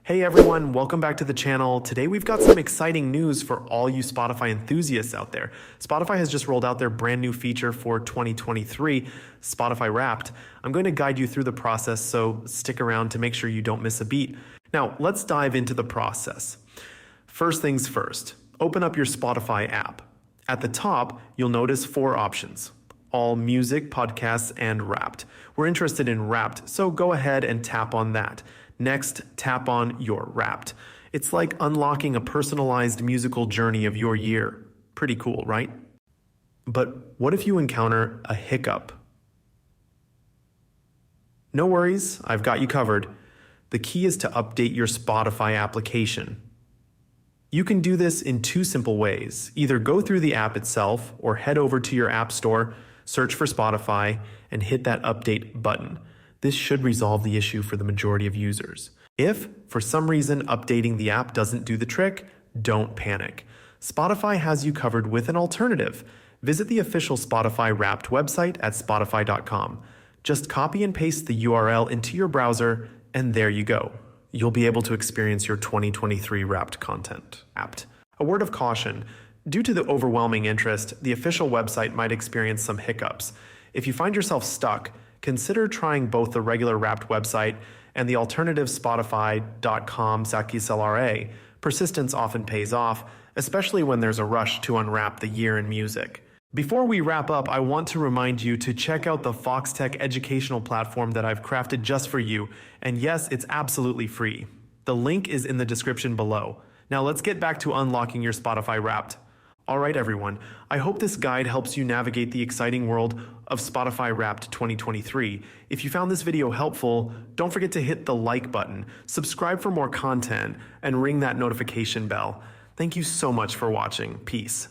Hey everyone, welcome back to the channel. Today we've got some exciting news for all you Spotify enthusiasts out there. Spotify has just rolled out their brand new feature for 2023, Spotify Wrapped. I'm going to guide you through the process, so stick around to make sure you don't miss a beat. Now, let's dive into the process. First things first, open up your Spotify app. At the top, you'll notice 4 options: all music, podcasts, and Wrapped. We're interested in Wrapped, so go ahead and tap on that. Next, tap on your Wrapped. It's like unlocking a personalized musical journey of your year. Pretty cool, right? But what if you encounter a hiccup? No worries, I've got you covered. The key is to update your Spotify application. You can do this in 2 simple ways. Either go through the app itself or head over to your app store, search for Spotify, and hit that update button. This should resolve the issue for the majority of users. If, for some reason, updating the app doesn't do the trick, don't panic. Spotify has you covered with an alternative. Visit the official Spotify Wrapped website at spotify.com. Just copy and paste the URL into your browser, and there you go. You'll be able to experience your 2023 Wrapped content. A word of caution: due to the overwhelming interest, the official website might experience some hiccups. If you find yourself stuck, consider trying both the regular Wrapped website and the alternative Spotify.com/LRA. Persistence often pays off, especially when there's a rush to unwrap the year in music. Before we wrap up, I want to remind you to check out the Foxtecc educational platform that I've crafted just for you. And yes, it's absolutely free. The link is in the description below. Now let's get back to unlocking your Spotify Wrapped. Alright everyone, I hope this guide helps you navigate the exciting world of Spotify Wrapped 2023. If you found this video helpful, don't forget to hit the like button, subscribe for more content, and ring that notification bell. Thank you so much for watching. Peace.